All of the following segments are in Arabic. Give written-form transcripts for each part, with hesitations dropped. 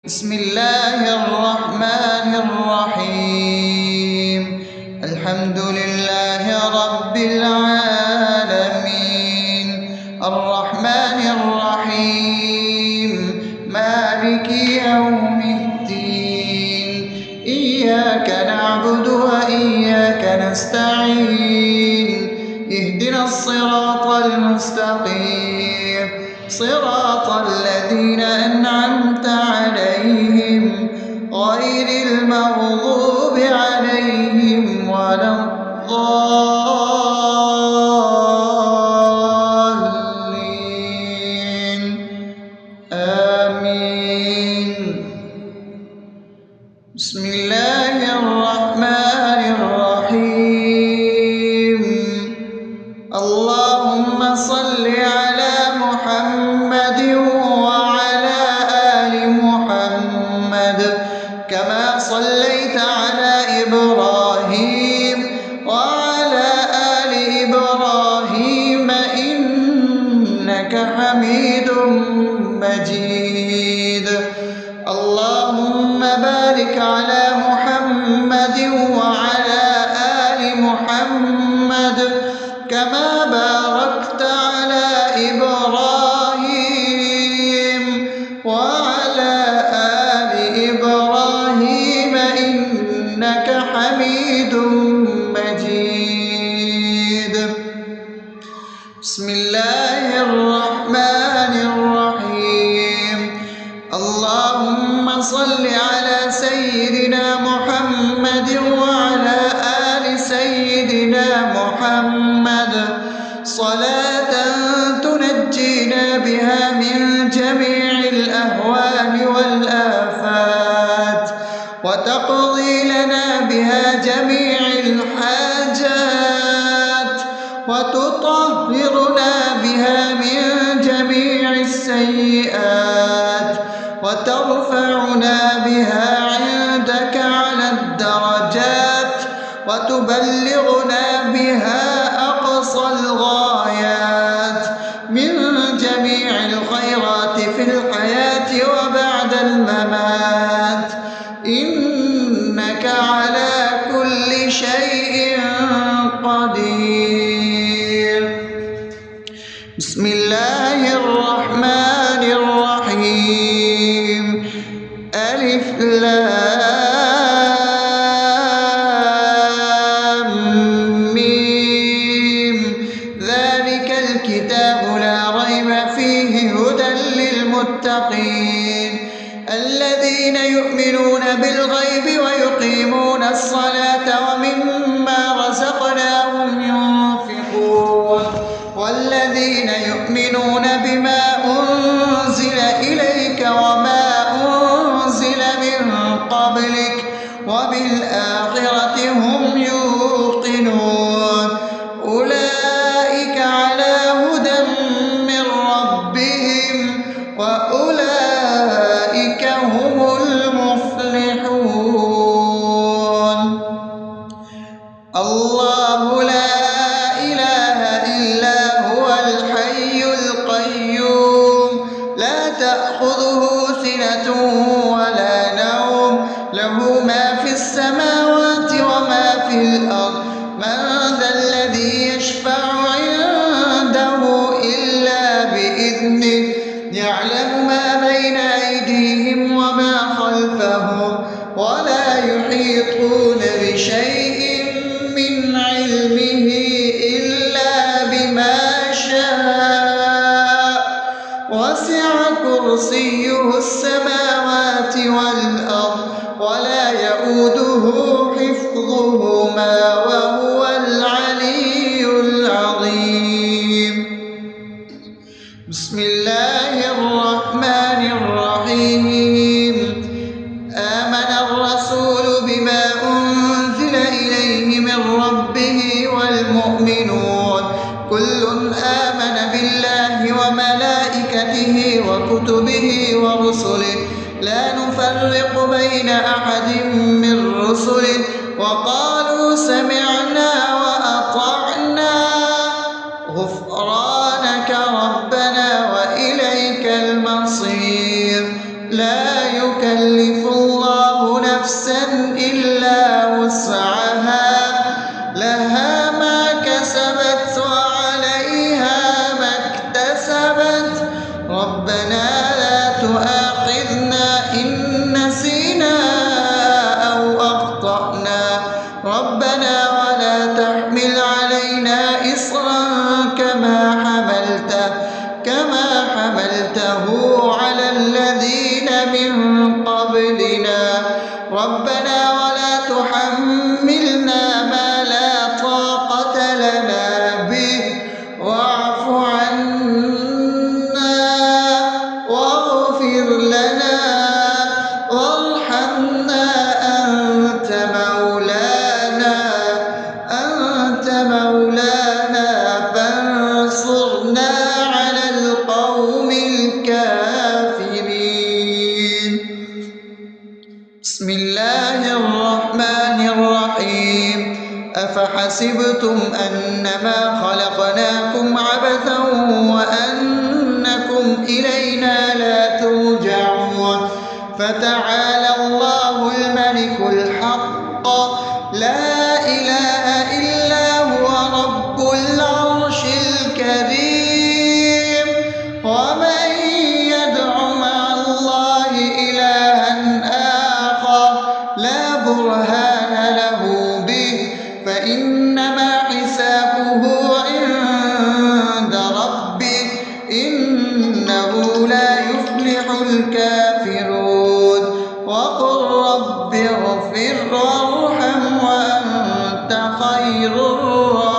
بسم الله الرحمن الرحيم. الحمد لله رب العالمين، الرحمن الرحيم، مالك يوم الدين. إياك نعبد وإياك نستعين، اهدنا الصراط المستقيم، صراط الذين أنعمت عليهم غير المغضوب عليهم ولا الضالين. آمين. بسم الله الرحمن الرحيم. اللهم صل على محمد وعلى آل محمد كما صليت على إبراهيم وعلى آل إبراهيم إنك حميد مجيد. اللهم بارك على محمد وعلى آل محمد كما باركت على إبراهيم وعلى آل إبراهيم إنك حميد مجيد. بسم الله الرحمن الرحيم. اللهم صل على سيدنا محمد وعلى آل سيدنا محمد صلاة تنجينا بها من جميع الأهوال والآفات، وتقضي لنا بها جميع الحاجات، وتطهرنا بها من جميع السيئات، وترفعنا بها عندك على الدرجات، وتبلغنا بها أقصى الغايات من جميع الخيرات في الحياة وبعد الممات، إنك على كل شيء قدير. بسم الله الرحمن الرحيم. ألف لام ميم. ذلك الكتاب لا ريب فيه هدى للمتقين الذين يؤمنون بالغيب ويقيمون الصلاة ومما رزقناهم ينفقون والذين يؤمنون بما أنزل إليك وما أنزل من قبلك وبالآخرة هم يوقنون أولئك على هدى من ربهم وأولئك هم المفلحون. الله لا إله إلا هو الحي القيوم لا تأخذه سنة ولا نوم له ما في السماوات وما في الأرض من ذا الذي يشفع عنده إلا بإذنه يعلم ما بين أيديهم وما خلفهم ولا يحيطون بشيء من علمه إلا بما شاء وسع كرسيه السماوات والأرض ولا يؤوده حفظهما وهو العلي العظيم. بسم الله الرحمن الرحيم. آمن الرسول بما أنزل إليه من ربه والمؤمنون كل آمن بالله وملائكته وكتبه ورسله لا نفرق بين أحد من رسله وقالوا سمعنا وأطعنا غفرانك ربنا وإليك المصير. لا يكلف يكلف الله نفسا إلا وسعها لها ما كسبت وعليها ما اكتسبت ربنا لا تؤاخذنا إن نسينا أو أخطأنا ربنا ولا تحمل علينا إصرا كما حملته على الذين من قبلنا ربنا ولا تحملنا ما لا طاقة لنا به واعف عنا واغفر لنا وارحمنا أنت مولانا فانصرنا على القوم الكافرين. بسم الله الرحمن الرحيم أفحسبتم أنما خلقناكم عبثا وأنكم إلينا لا ترجعون فتعالى الله الملك الحق لا إله إلا هو رب العرش الكريم ومن يدع مع الله إلها آخر لا برهان له به فإنما حسابه عند ربه إنه لا يفلح الكافرون وقل رب اغفر وارحم وأنت خير الراحمين.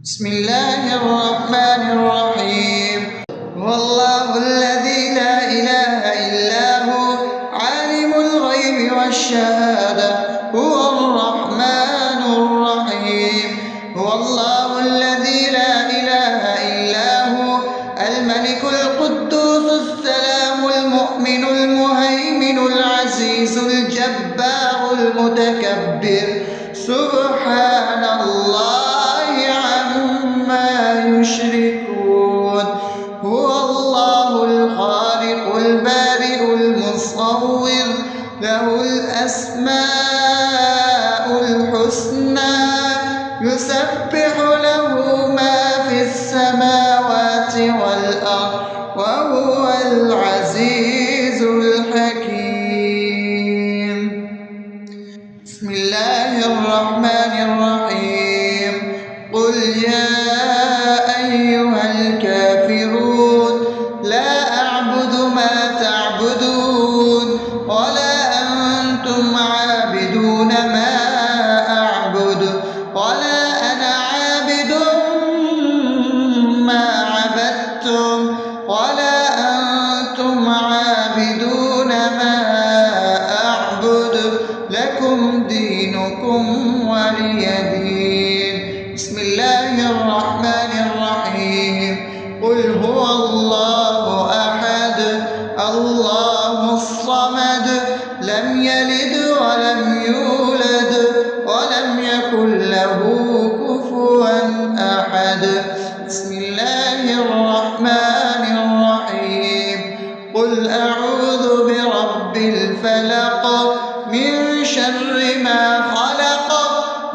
بسم الله الرحمن الرحيم هو الله الذي لا إله إلا هو عالم الغيب والشهادة هو الرحمن الرحيم هو الله الذي لا إله إلا هو الملك القدوس السلام المؤمن المهيمن العزيز الجبار المتكبر سبحان الله عما يشركون هو الله الخالق البارئ المصور له الأسماء الحسنى يسبح له ما في السماوات والأرض وهو العزيز الحكيم. بسم الله الرحمن الرحيم قل يا أيها الكافرون لا أعبد ما تعبدون ولا أنتم عابدون ما أعبد ولا أنا عابد ما عبدتم ولا أنتم عابدون ما أعبد لكم دينكم ولي دين. بسم الله الرحمن الرحيم قل هو الله أحد الله الصمد لم يلد ولم يولد ولم يكن له كفوا أحد. بسم الله الرحمن الرحيم قل أعوذ برب الفلق من شر ما خلق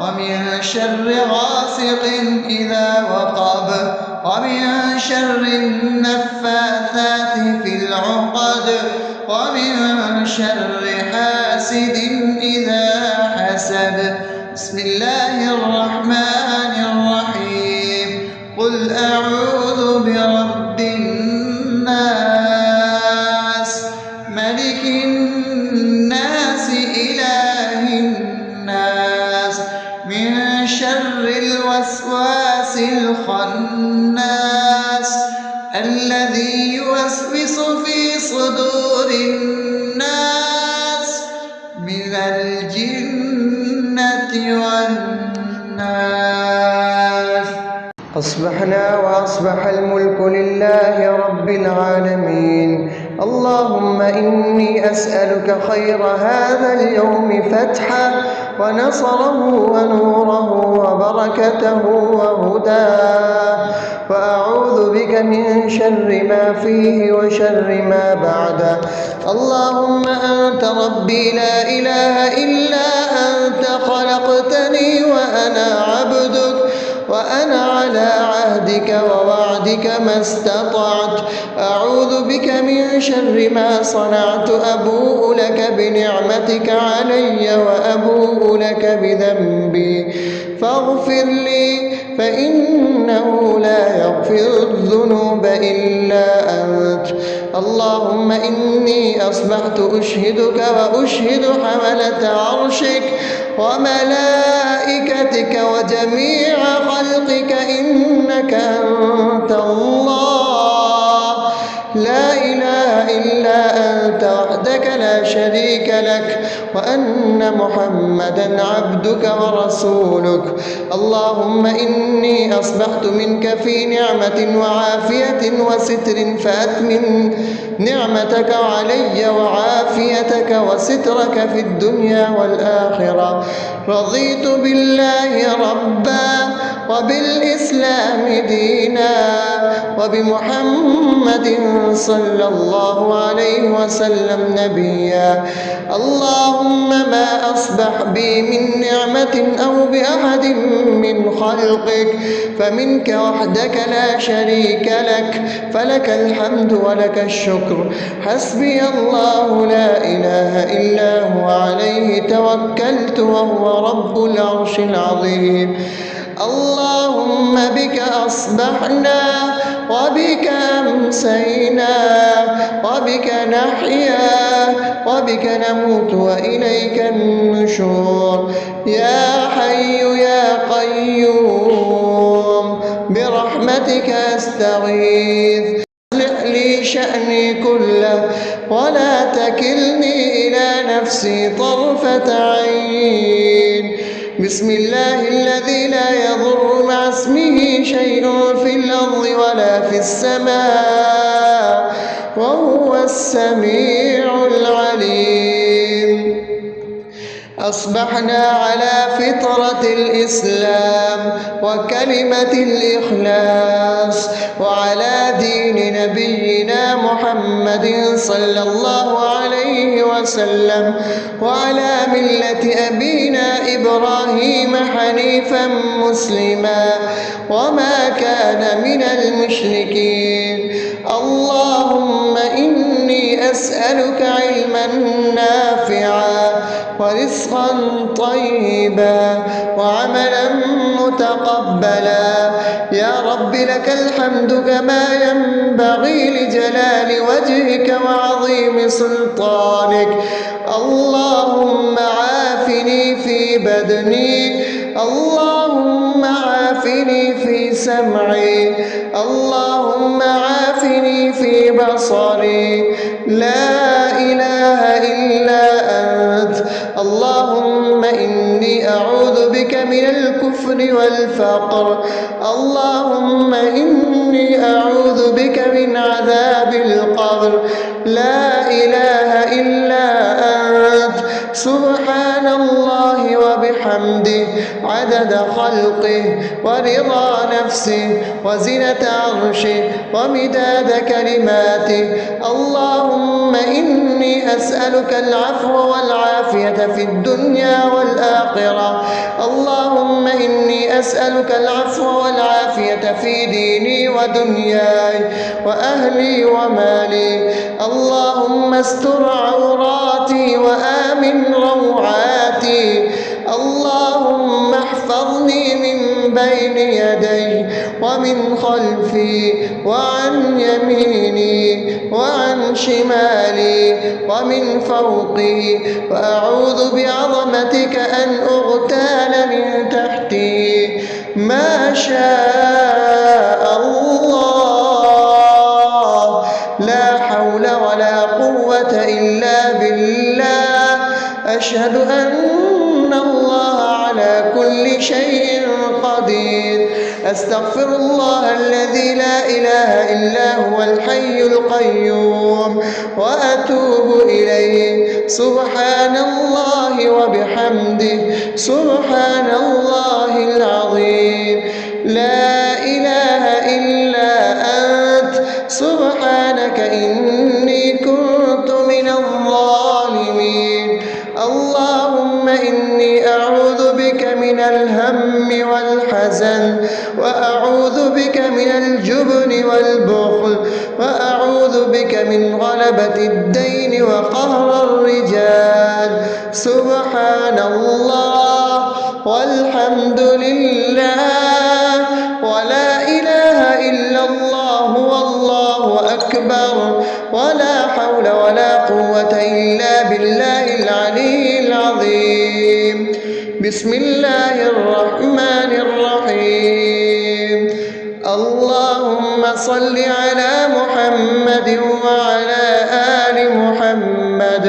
ومن شر غاسق إذا وقب ومن شر النفاثات في العقد ومن شر حاسد إذا حسد. بسم الله الرحمن الرحيم قل أعوذ برب الناس ملك الناس إله الناس من شر الوسواس الخناس الذي يوسوس في صدور الناس من الجنة والناس. أصبحنا وأصبح الملك لله رب العالمين. اللهم إني أسألك خير هذا اليوم فتحه ونصره ونوره وبركته وهداه، وأعوذ بك من شر ما فيه وشر ما بعده. اللهم أنت ربي لا إله إلا أنت، خلقتني وأنا عبدك، وأنا على عهدك ووعدك ما استطعت. أعوذ بك من شر ما صنعت، أبوء لك بنعمتك علي وأبوء لك بذنبي، فاغفر لي فإنه لا يغفر الذنوب إلا أنت. اللهم إني أصبحت أشهدك وأشهد حملة عرشك وملائكتك وجميع خلقك إنك أنت الله، لا إله إلا أنت وحدك لا شريك لك، وأن محمدا عبدك ورسولك. اللهم إني أصبحت منك في نعمة وعافية وستر، فأتمم نعمتك علي وعافيتك وسترك في الدنيا والآخرة. رضيت بالله ربا وبالإسلام دينا وبمحمد صلى الله عليه وسلم نبيا. اللهم ما أصبح بي من نعمة أو بأحد من خلقك فمنك وحدك لا شريك لك، فلك الحمد ولك الشكر. حسبي الله لا إله إلا هو، عليه توكلت وهو رب العرش العظيم. اللهم بك أصبحنا وبك أمسينا وبك نحيا وبك نموت وإليك النشور. يا حي يا قيوم برحمتك أستغيث، أصلح لي شأني كله ولا تكلني إلى نفسي طرفة عين. بسم الله الذي لا يضر مع اسمه شيء في الأرض ولا في السماء وهو السميع العليم. أصبحنا على فطرة الإسلام وكلمة الإخلاص وعلى دين نبينا محمد صلى الله عليه وسلم وعلى ملة أبينا إبراهيم حنيفا مسلما وما كان من المشركين. اللهم إني أسألك علما نافعا ورزقا طيبا وعملا متقبلا. يا رب لك الحمد كما ينبغي لجلال وجهك وعظيم سلطانك. اللهم عافني في بدني، اللهم عافني في سمعي، اللهم عافني في بصري. لا إله إلا أنت. اللهم إني أعوذ بك من الكفر والفقر. اللهم إني أعوذ بك من عذاب القبر. لا إله إلا أنت. سبحان الله وبحمده عدد خلقه ورضا نفسه وزنة عرشه ومداد كلماته. اللهم إني أسألك العفو والعافية في الدنيا والآخرة. اللهم إني أسألك العفو والعافية في ديني ودنياي وأهلي ومالي. اللهم استر عوراتي وآمن روعاتي. اللهم احفظني من بين يدي ومن خلفي وعن يميني وعن شمالي ومن فوقي، وأعوذ بعظمتك أن أغتال من تحتي. ما شاء الله، لا حول ولا قوة إلا بالله. أشهد أن الله على كل شيء قدير. أستغفر الله الذي لا إله إلا هو الحي القيوم وأتوب إليه. سبحان الله وبحمده سبحان الله العظيم. لا إله إلا أنت سبحانك إني كنت من الظالمين. اللهم إني أعوذ بك من الهم والحزن، وأعوذ بك من الجبن والبخل، وأعوذ بك من غلبة الدين وقهر الرجال. سبحان الله والحمد لله ولا إله إلا الله والله أكبر ولا حول ولا قوة إلا بالله العلي العظيم. بسم الله الرحمن الرحيم. اللهم صل على محمد وعلى آل محمد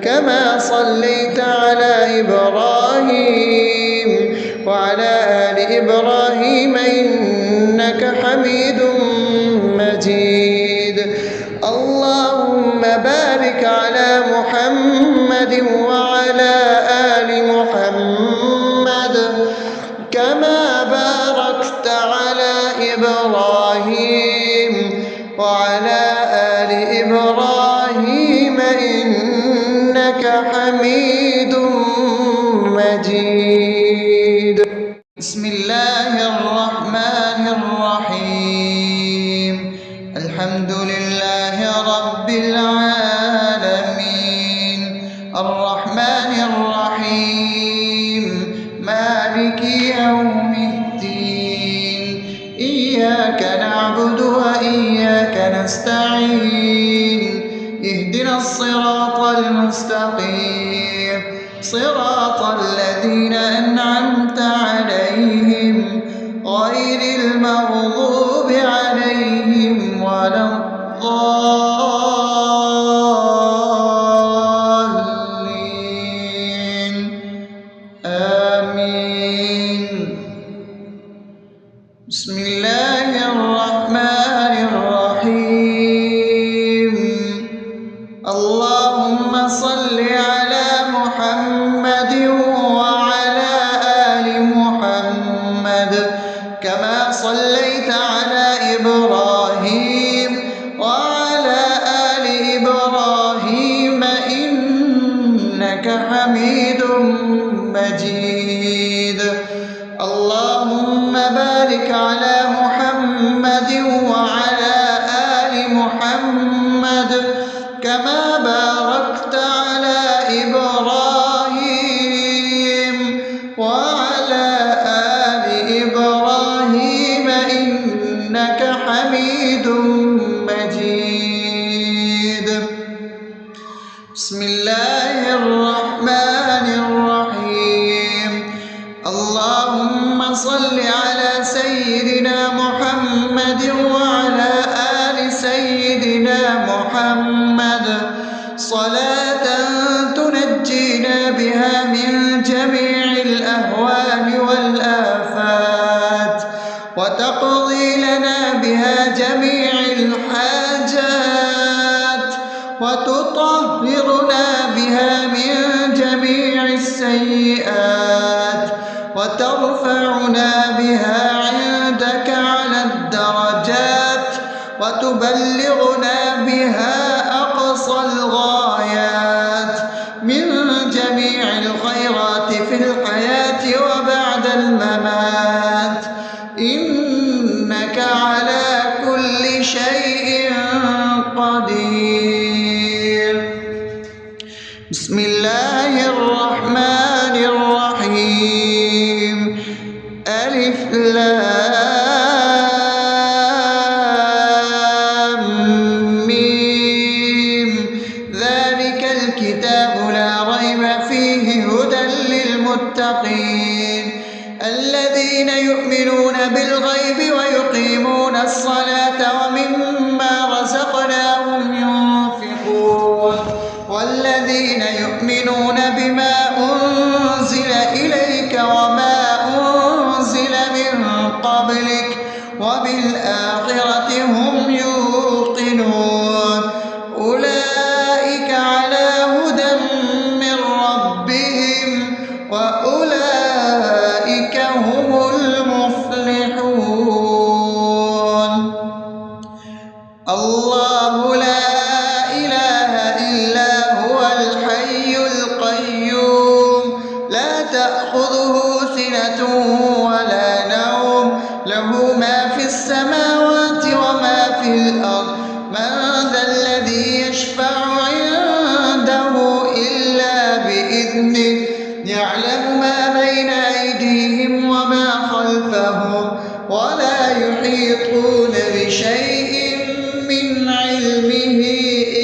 كما صليت على إبراهيم وعلى آل إبراهيم إنك حميد مجيد. اللهم بارك على محمد وعلى آل محمد كما باركت على إبراهيم وعلى آل إبراهيم إنك حميد مجيد. بسم الله الرحمن الرحيم. الحمد لله رب العالمين الرحمن الرحيم مالك يوم الدين. إياك نعبد وإياك نستعين. اهدنا الصراط المستقيم صراط الذين أنعمت عليهم غير المغضوب عليهم ولا الضالين. آمين. بسم الله الرحمن الرحيم. اللهم صل على محمد وعلى آل محمد كما صليت على إبراهيم وعلى آل إبراهيم إنك حميد مجيد. اللهم بارك على محمد وعلى آل محمد كما باركت على إبراهيم وعلى آل إبراهيم إنك حميد مجيد. بسم الله الرحمن الرحيم. اللهم صل على سيدنا محمد وعلى آل سيدنا محمد صلاة تنجينا بها من جميع الأهوال والآفات وتقضي لنا بها جميع الحاجات وتطهرنا بها من جميع السيئات وترفعنا بها عندك على الدرجات وتبلغنا بها أقصى الغايات من جميع الخيرات في الحياة وبعد الممات إنك على كل شيء قدير. بسم الله الرحمن الرحيم. ألف لام ميم. ذلك الكتاب لا ريب فيه هدى للمتقين الذين يؤمنون بالغيب ويقيمون الصلاة ومما رزقناهم الله لا إله إلا هو الحي القيوم لا تأخذه سنة ولا نوم له ما في السماوات وما في الأرض من ذا الذي يشفع عنده إلا بإذنه يعلم ما بين أيديهم وما خلفهم ولا يحيطون بشيء من علمه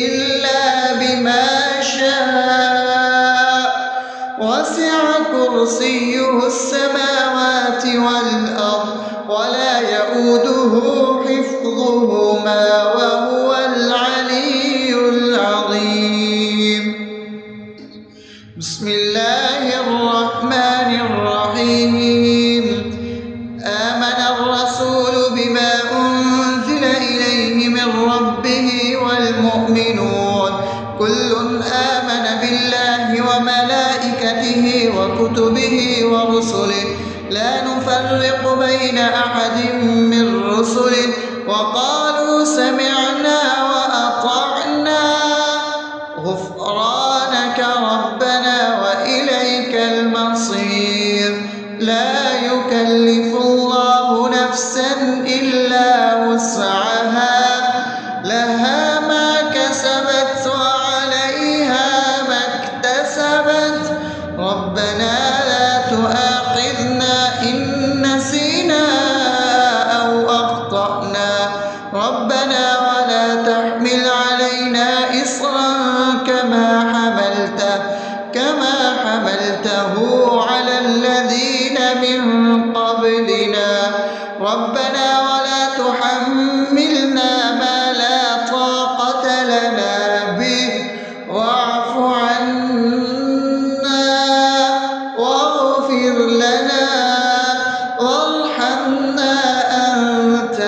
إلا بما شاء وسع كرسيه السماوات والأرض ولا يئوده حفظهما وهو العلي العظيم بسم الله الرحمن الرحيم آمن الرسول بما أنزل إليه من ربه والمؤمنون كل آمن بالله وملائكته وكتبه ورسله لا نفرق بين أحد من رسله وقالوا سمعنا وأطعنا غفرانك ربنا وإليك المصير لا يكلف الله نفسا إلا وسعها لها ما كسبت وعليها ما اكتسبت ربنا لا تؤاخذنا إن نسينا أو أخطأنا ربنا ولا تحمل علينا إصرا كما حملته على الذين من قبلنا ربنا ولا تحملنا ما لا طاقة لنا به واعف عنا واغفر لنا وارحمنا أنت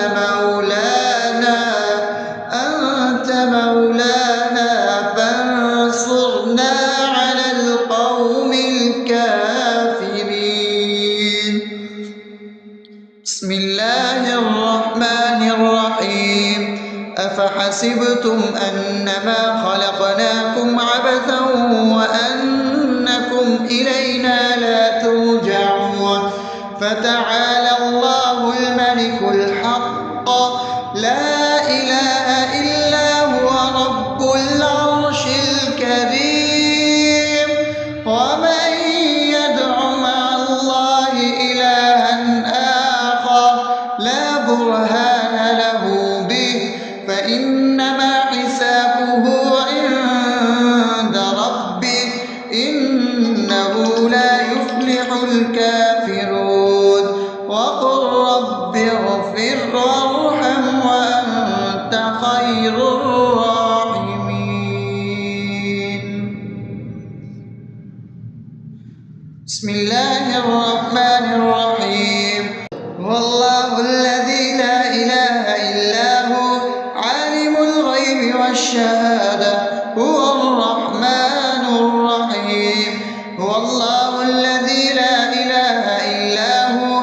مولانا فانصرنا على القوم الكافرين بسم الله الرحمن الرحيم أفحسبتم أنما خلقناكم عبثا وأنكم إلينا لا ترجعون فتعالى الله الملك الحق لا إله إلا هو رب العرش الكريم ومن يدع مع الله إلها آخر لا برهان له به فإنما حسابه عند ربه إنه لا يفلح الكافرون وقل رب اغفر وارحم وأنت خير الراحمين بسم الله الرحمن الرحيم هو الله الذي لا إله إلا هو عالم الغيب والشهادة هو الرحمن الرحيم هو الله الذي لا إله إلا هو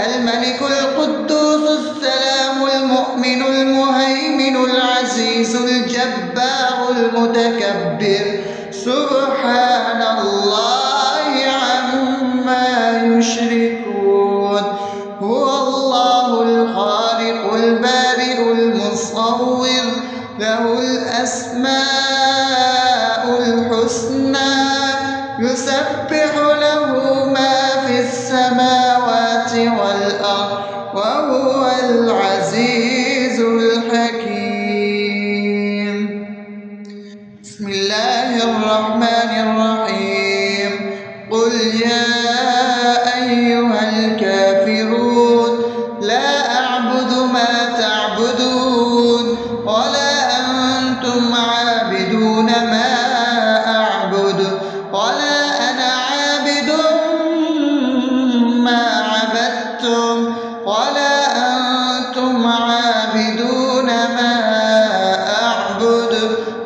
الملك القدوس السلام المؤمن المهيمن العزيز الجبار المتكبر سبحان الله عما يشركون هو الله الخالق البارئ المصور له الأسماء الحسنى يسبح له ما في السماوات والأرض وهو العزيز الحكيم بسم الله الرحمن الرحيم قل يا أيها الكافرون لا أعبد ما تعبدون ولا أنتم عابدون ما أعبد ولا أنا عابد ما عبدتم ولا أنتم عابدون ما أعبد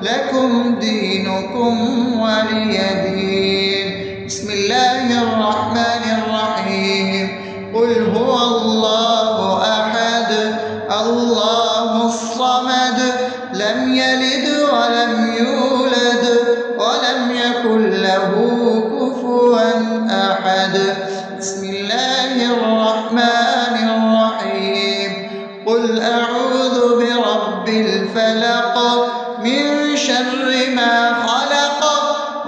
لكم دينكم ولي دين بسم الله الرحمن الرحيم قل هو الله أحد الله الصمد لم يلد ولم يولد ولم يكن له كفوا أحد. بسم الله الرحمن الرحيم. قل أعوذ برب الفلق من شر ما خلق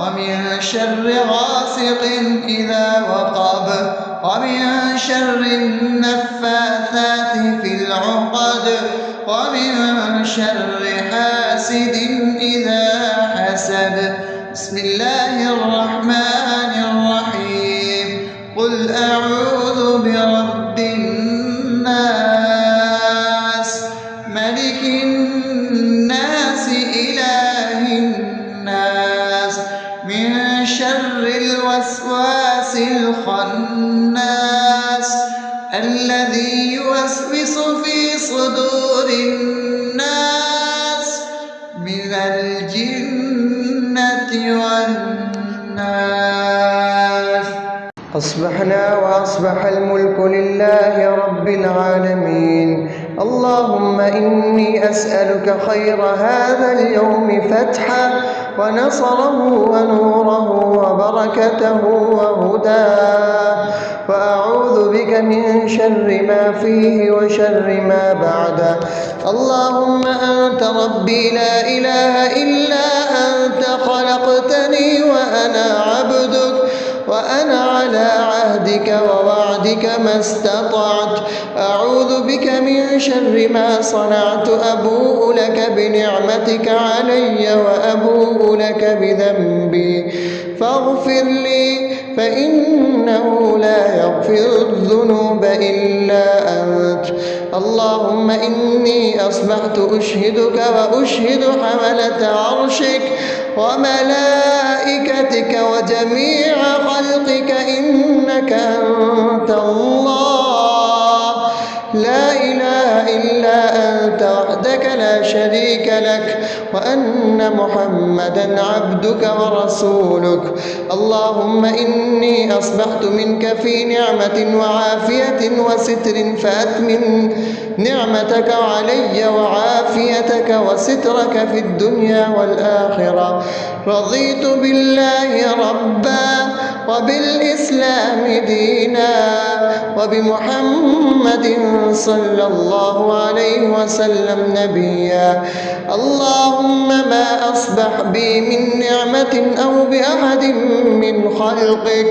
ومن شر غاسق إذا وقب ومن شر النفاثات في العقد ومن شر حاسد إذا حسد. بسم الله الرحمن الرحيم. قل أعوذ برب الناس ملك الناس إله الناس من شر الوسواس الخناس الذي يوسوس في صدور الناس من الجنة والناس. أصبحنا وأصبح الملك لله رب العالمين. اللهم إني أسألك خير هذا اليوم فتحه ونصره ونوره وبركته وهداه، وأعوذ بك من شر ما فيه وشر ما بعده. اللهم أنت ربي لا إله إلا أنت، خلقتني وأنا عبدك وأنا على عهدك ووعدك ما استطعت. أعوذ بك من شر ما صنعت. أبوء لك بنعمتك علي وأبوء لك بذنبي فاغفر لي، فإنه لا يغفر الذنوب إلا أنت. اللهم إني أصبحت أشهدك وأشهد حملة عرشك وملائكتك وجميع خلقك إنك أنت الله لا إله إلا أنت وحدك لا شريك لك، وأن محمدا عبدك ورسولك. اللهم إني أصبحت منك في نعمة وعافية وستر، فأتمم نعمتك علي وعافيتك وسترك في الدنيا والآخرة. رضيت بالله ربا وبالإسلام دينا وبمحمد صلى الله عليه وسلم نبيا. اللهم ما أصبح بي من نعمة أو بأحد من خلقك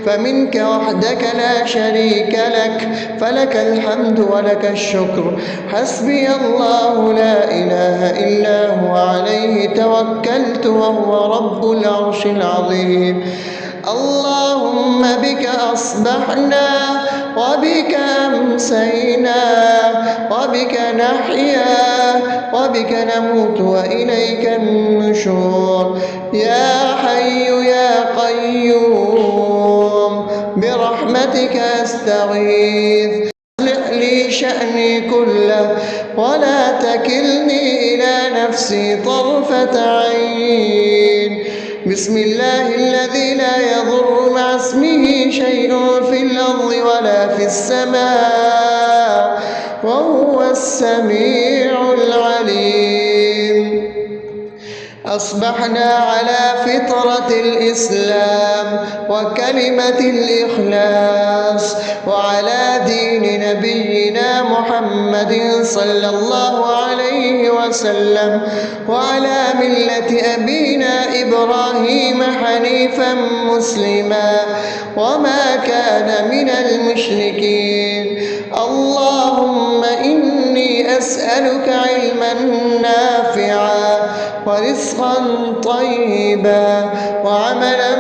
فمنك وحدك لا شريك لك، فلك الحمد ولك الشكر. حسبي الله لا إله إلا هو عليه توكلت وهو رب العرش العظيم. اللهم بك أصبحنا وبك أمسينا وبك نحيا وبك نموت وإليك النشور. يا حي يا قيوم برحمتك أستغيث، أصلح لي شأني كله ولا تكلني إلى نفسي طرفة عين. بسم الله الذي لا يضر مع اسمه شيء في الأرض ولا في السماء وهو السميع العليم. أصبحنا على فطرة الإسلام وكلمة الإخلاص وعلى دين نبينا محمد صلى الله عليه وسلم وعلى ملة أبينا إبراهيم حنيفا مسلما وما كان من المشركين. اللهم إني أسألك علما نافعا ورزقا طيبا وعملا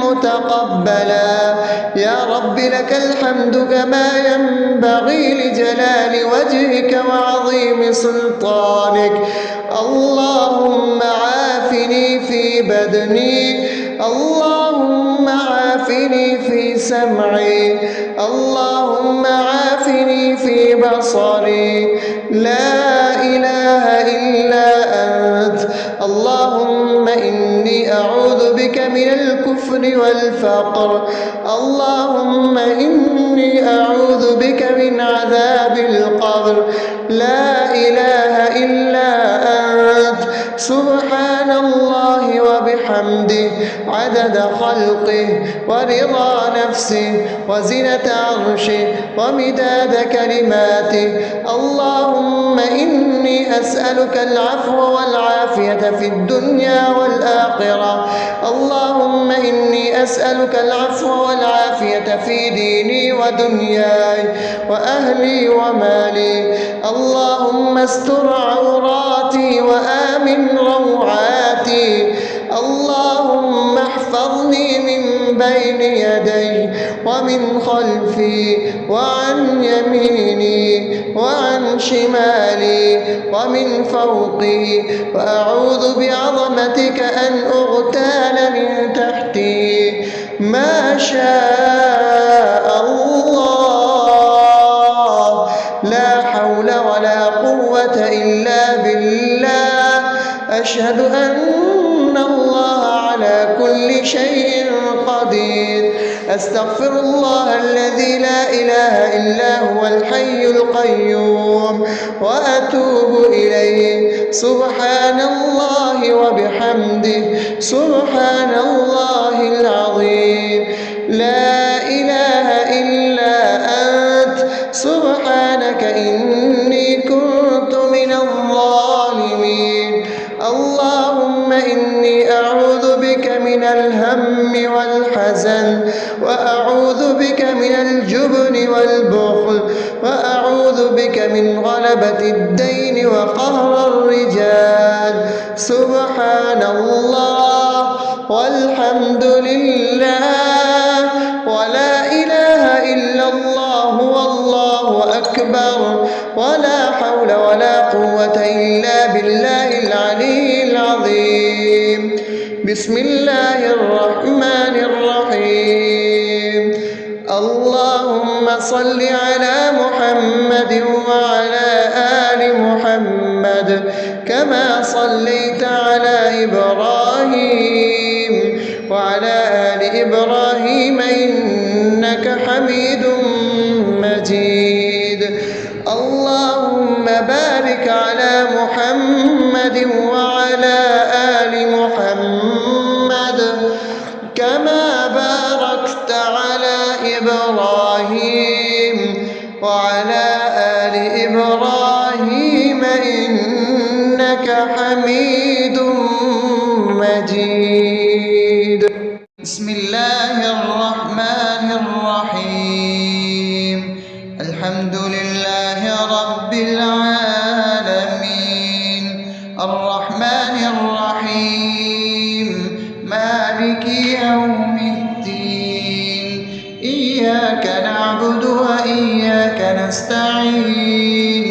متقبلا. يا رب لك الحمد كما ينبغي لجلال وجهك وعظيم سلطانك. اللهم عافني في بدني، اللهم عافني في سمعي، اللهم عافني في بصري. لا إله إلا أنت. اللهم إني أعوذ بك من الكفر والفقر. اللهم إني أعوذ بك من عذاب القبر. لا إله إلا أنت. وبحمده عدد خلقه ورضا نفسه وزنة عرشه ومداد كلماته. اللهم إني أسألك العفو والعافية في الدنيا والآخرة. اللهم إني أسألك العفو والعافية في ديني ودنياي وأهلي ومالي. اللهم استر عوراتي وآمن روعاتي. اللهم احفظني من بين يدي ومن خلفي وعن يميني وعن شمالي ومن فوقي، وأعوذ بعظمتك أن أغتال من تحتي. ما شاء الله، لا حول ولا قوة إلا بالله. أشهد أن الله على كل شيء قدير. أستغفر الله الذي لا إله إلا هو الحي القيوم وأتوب إليه. سبحان الله وبحمده، سبحان الله العظيم. لا إله إلا أنت، سبحانك إني كنت من الظالمين. اللهم إني أعوذ بك من الهم والحزن، وأعوذ بك من الجبن والبخل، وأعوذ بك من غلبة الدين وقهر الرجال. سبحان الله والحمد لله ولا إله إلا الله والله أكبر، ولا حول ولا قوة إلا بالله العلي العظيم. بسم الله الرحمن الرحيم. اللهم صل على محمد وعلى آل محمد كما صليت على إبراهيم وعلى آل إبراهيم إنك حميد مجيد. اللهم بارك على محمد وعلى آل محمد كما باركت على إبراهيم وعلى آل إبراهيم إنك حميد مجيد. بسم الله الرحمن الرحيم. الحمد لله رب العالمين، الرحمن الرحيم، مالك يوم الدين. إياك نعبد وإياك نستعين.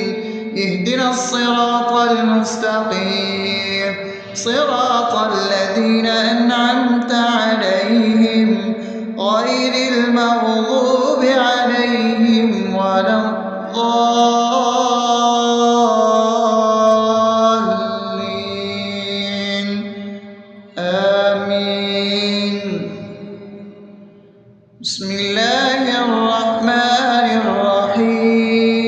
اهدنا الصراط المستقيم، صراط الذين أنعمت عليهم غير المغضوب عليهم ولا الضالين. آمين. بسم الله الرحمن الرحيم.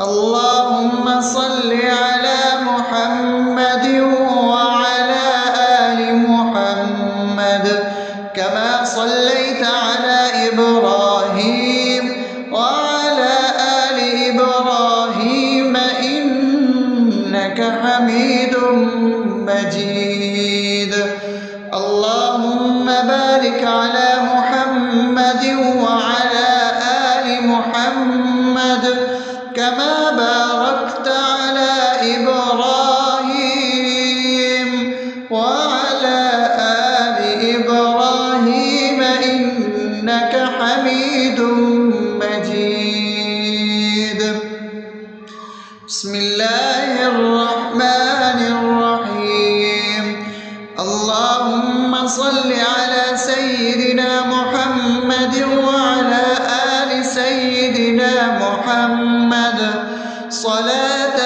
اللهم صل على محمد وعلى آل محمد كما صليت على إبراهيم وعلى آل إبراهيم إنك حميد مجيد. اللهم بارك على محمد وعلى آل محمد كما باركت على إبراهيم وعلى آل إبراهيم إنك حميد مجيد. بسم الله الرحمن الرحيم. اللهم صل على سيدنا محمد وعلى آل سيدنا محمد صلاة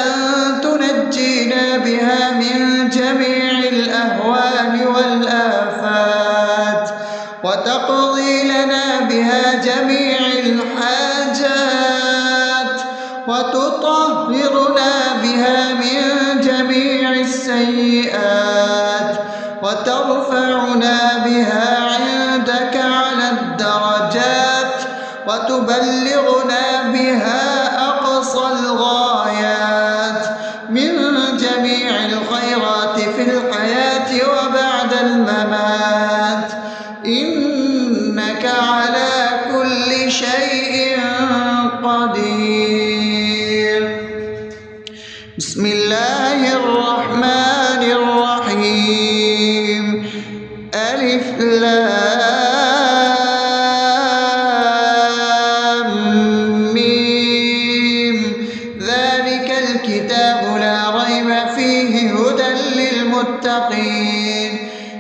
تنجينا بها من جميع الأهوال والآفات، وتقضي لنا بها جميع الحاجات، وتطهرنا بها من جميع السيئات. وتبلغنا بها أقصى الغايات من جميع الخيرات في الحياة وبعد الممات، إنك على كل شيء قدير. بسم الله الرحمن الرحيم. ألف لام ميم. ذلك الكتاب لا ريب فيه هدى للمتقين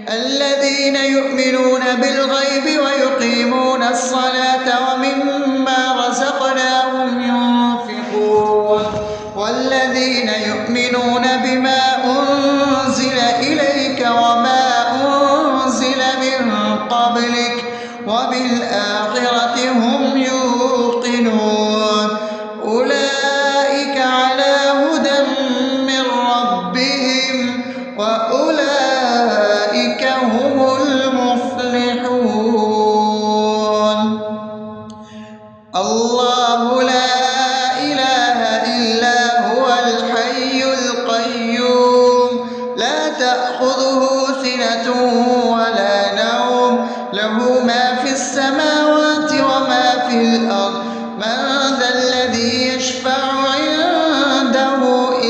الذين يؤمنون بالغيب ويقيمون الصلاة ومما رزقناهم ينفقون والذين يؤمنون بما أنزل إليك وما أنزل من قبلك وبالآخرة هم يوقنون أولئك على هدى من ربهم وأولئك هم المفلحون. الله لا إله إلا هو الحي القيوم لا تأخذه سنة ولا نوم له ما في السماوات وما في الأرض من ذا الذي يشفع عنده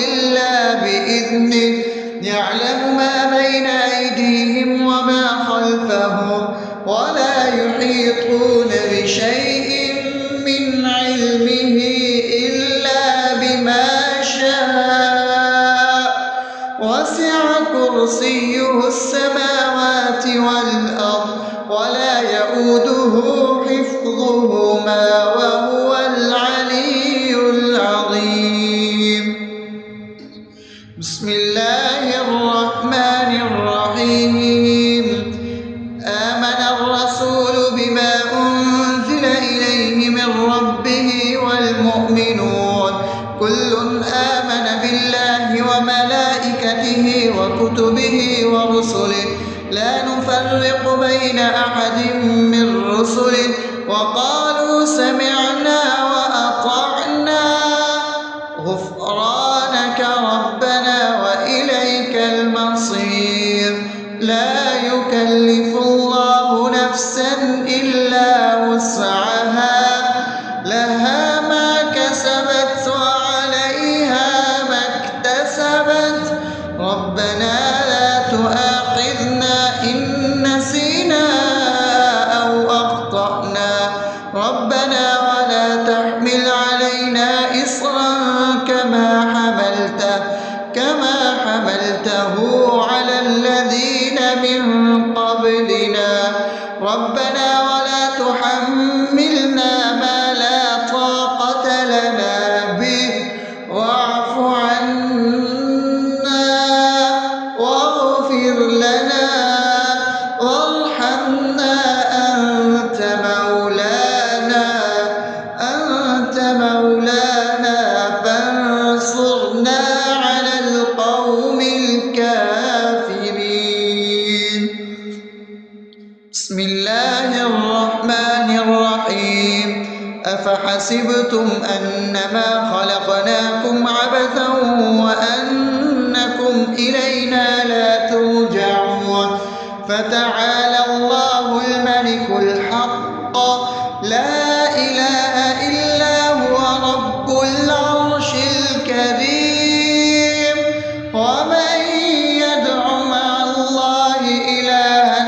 إلا بإذنه يعلم ما بين أيديهم وما خلفهم ولا يحيطون بشيء من علمه إلا بما شاء وسع كرسيه السماوات والأرض ولا يؤوده حفظهما وهو العلي العظيم. بسم الله الرحمن الرحيم. آمن الرسول بما أنزل إليه من ربه والمؤمنون كل آمن بالله وملائكته وكتبه ورسله لا نفرق بين أحد من رسله وقالوا سمعنا وأطعنا غفرانك ربنا وإليك المصير. لا يكلف الله نفسا إلا وسعها لها ما كسبت وعليها ما اكتسبت ربنا لا تؤاخذنا إن نسينا أو أخطأنا ربنا ولا تحمل علينا إصرا كما حملته على الذين من قبلنا ربنا ولا تحملنا ما لا طاقة لنا به واعف عنا واغفر لنا وارحمنا أنت مولانا فانصرنا على القوم الكافرين. بسم الله الرحمن الرحيم. أفحسبتم أنما خلقناكم عبثا وأنكم إلينا لا ترجعون فتعالى الله الملك الحق لا إله إلا هو رب العرش الكريم. ومن يدع مع الله إلها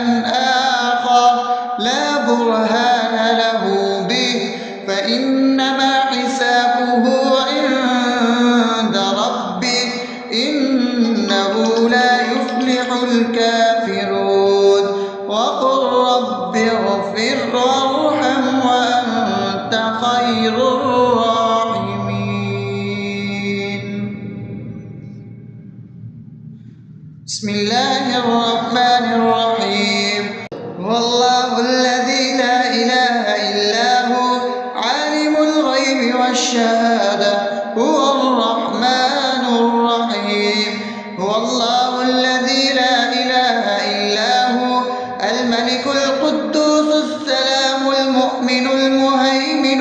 آخر لا برهان له به فإنما حسابه عند ربه إنه لا يفلح الكافرون. وقل رب اغفر وارحم وأنت خير الراحمين. بسم الله الرحمن الرحيم. هو الله الذي لا إله إلا هو عالم الغيب والشهادة هو الرحمن الرحيم. هو الله الذي لا إله إلا هو الملك القدوس السلام المؤمن المهيمن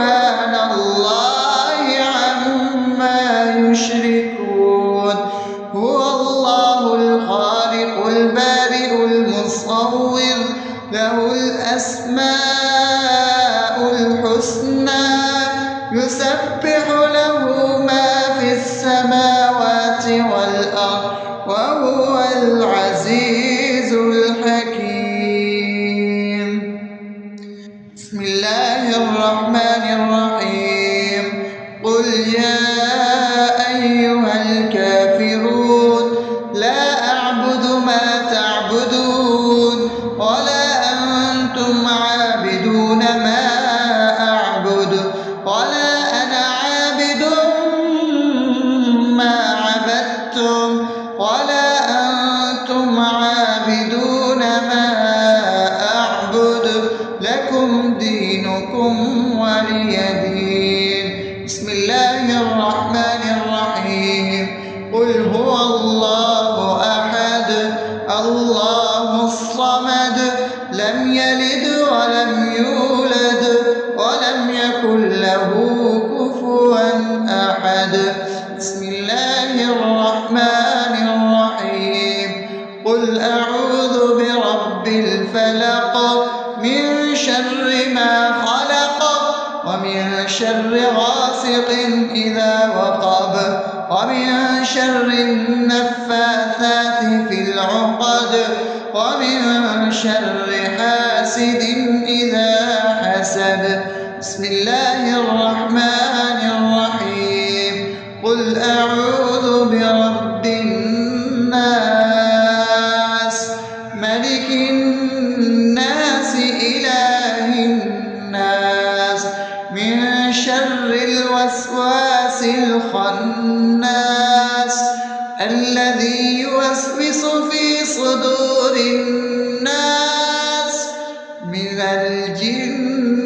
سبحان الله عما يشركون هو الله الخالق البارئ المصور له الأسماء الحسنى يسبح له ما في السماوات والأرض وهو العزيز الحكيم. بسم الله الرحمن الرحيم. قل يا أيها الكافرون لا أعبد ما تعبدون ولا أنتم عابدون ما أعبد ولا أنا عابد ما عبدتم ولا أنتم عابدون ما أعبد لكم دينكم ولي دين. بسم الله الرحمن الرحيم. قل هو الله أحد الله الصمد لم يلد ولم يولد ولم يكن له كفوا أحد. بسم الله الرحمن الرحيم. قل أعوذ برب الفلق من شر ما خلق ومن شر غاسق إذا وقب ومن شر النفاثات في العقد ومن شر حاسد إذا حسد. بسم الله الرحمن الرحيم. قل أعوذ برب الناس ملك الناس إله الناس من شر الوسواس الخناس الذي يوسوس في صدور الناس من الجنة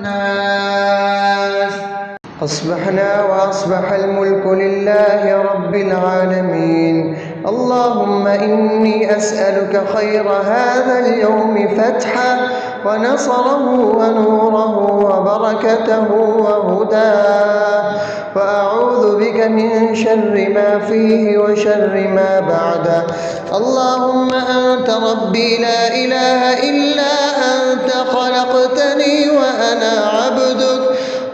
والناس. أصبحنا وأصبح الملك لله رب العالمين. اللهم إني أسألك خير هذا اليوم فتحه ونصره ونوره وبركته وهداه، وأعوذ بك من شر ما فيه وشر ما بعده. اللهم أنت ربي لا إله إلا أنت خلقتني وأنا عبدك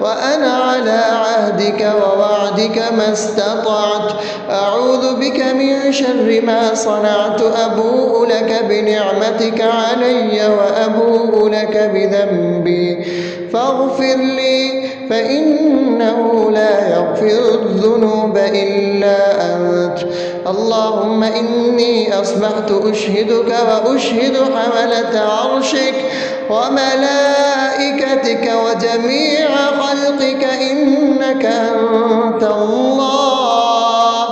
وأنا على عهدك ووعدك ما استطعت. أعوذ بك من شر ما صنعت. أبوء لك بنعمتك علي وأبوء لك بذنبي فاغفر لي فإنه لا يغفر الذنوب إلا أنت. اللهم إني أصبحت أشهدك وأشهد حملة عرشك وملائكتك وجميع خلقك إنك أنت الله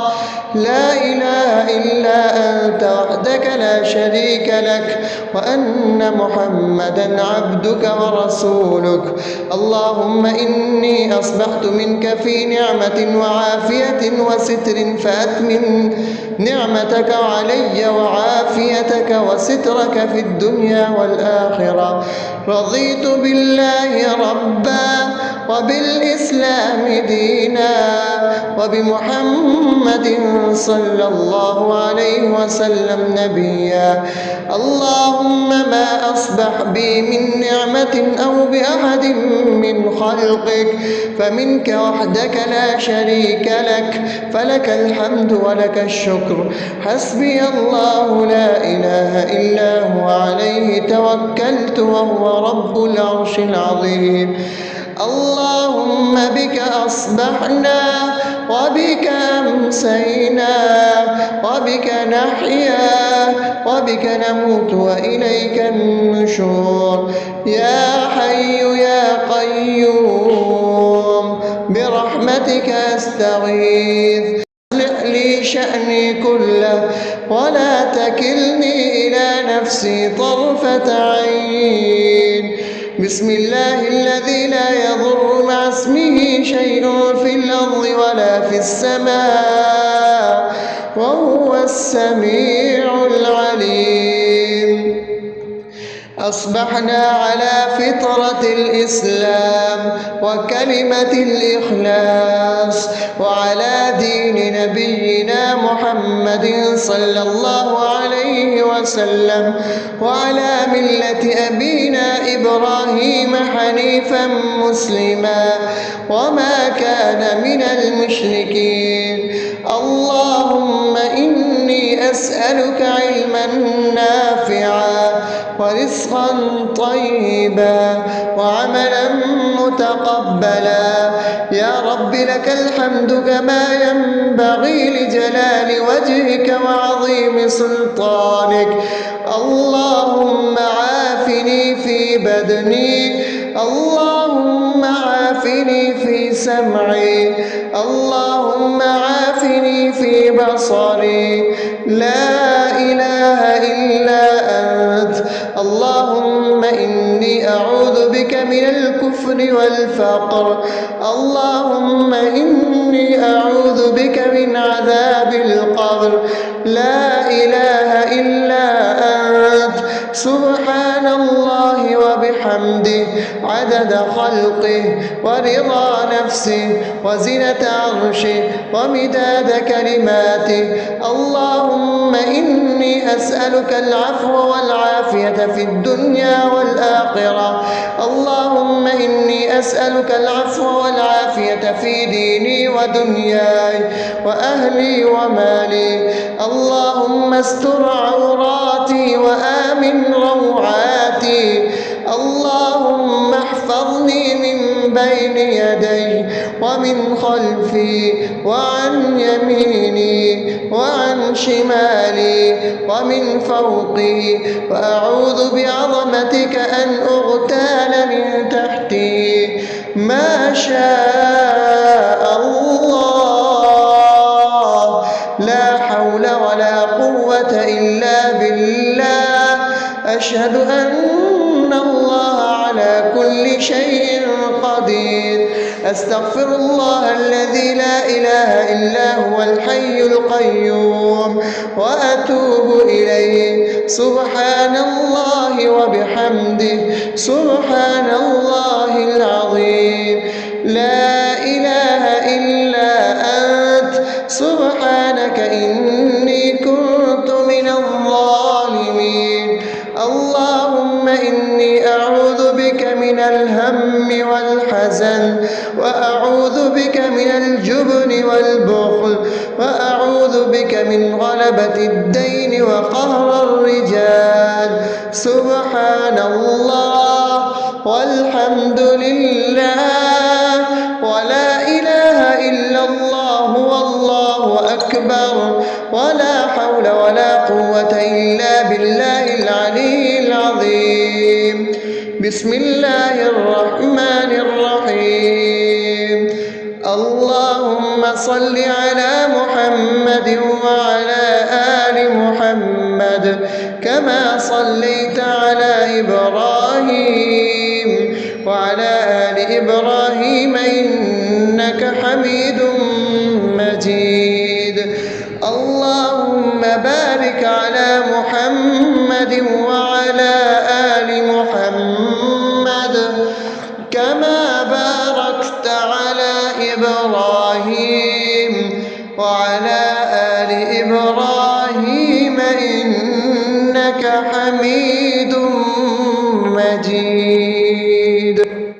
لا إله إلا أنت وحدك لا شريك لك، وأن محمدا عبدك ورسولك. اللهم إني أصبحت منك في نعمة وعافية وستر فأتمم نعمتك علي وعافيتك وسترك في الدنيا والآخرة. رضيت بالله ربا وبالإسلام دينا وبمحمد صلى الله عليه وسلم نبيا. اللهم ما أصبح بي من نعمة أو بأحد من خلقك فمنك وحدك لا شريك لك، فلك الحمد ولك الشكر. حسبي الله لا إله إلا هو عليه توكلت وهو رب العرش العظيم. اللهم بك أصبحنا وبك أمسينا وبك نحيا وبك نموت وإليك النشور. يا حي يا قيوم برحمتك أستغيث. أصلح لي شأني كله ولا تكلني إلى نفسي طرفة عين. بسم الله الذي لا يضر مع اسمه شيء في الأرض ولا في السماء وهو السميع العليم. أصبحنا على فطرة الإسلام وكلمة الإخلاص وعلى دين نبينا محمد صلى الله عليه وسلم وعلى ملة أبينا إبراهيم حنيفا مسلما وما كان من المشركين. اللهم إني أسألك علما نافعا ورزقا طيبا وعملا متقبلا. يا رب لك الحمد كما ينبغي لجلال وجهك وعظيم سلطانك. اللهم عافني في بدني، اللهم عافني في سمعي، اللهم عافني في بصري. لا إله إلا أنت. اللهم إني أعوذ بك من الكفر والفقر. اللهم إني أعوذ بك من عذاب القبر. لا إله إلا أنت. سبحان الله وبحمده عدد خلقه ورضا نفسه وزنة عرشه ومداد كلماته. اللهم إني أسألك العفو والعافية في الدنيا والآخرة. اللهم إني أسألك العفو والعافية في ديني ودنياي وأهلي ومالي. اللهم استر عوراتي وآمن روعاتي. اللهم احفظني من بين يدي ومن خلفي وعن يميني وعن شمالي ومن فوقي، وأعوذ بعظمتك أن أغتال من تحتي. ما شاء الله، لا حول ولا قوة إلا بالله. أشهد أن الله على كل شيء قدير. أستغفر الله الذي لا إله إلا هو الحي القيوم وأتوب إليه. سبحان الله وبحمده سبحان الله العظيم. لا إله إلا أنت. سبحانك إني كنت من الظالمين. اللهم إني أعوذ بك من الهم والحزن، وأعوذ بك من الجبن والبخل، وأعوذ بك من غلبة الدين وقهر الرجال. سبحان الله والحمد لله ولا إله إلا الله والله أكبر ولا حول ولا قوة إلا بالله العلي العظيم. بسم الله الرحمن الرحيم. اللهم صل على محمد وعلى آل محمد كما صليت على إبراهيم وعلى آل إبراهيم إنك حميد مجيد. اللهم بارك على محمد وعلى آل محمد كما باركت على إبراهيم وعلى آل إبراهيم إنك حميد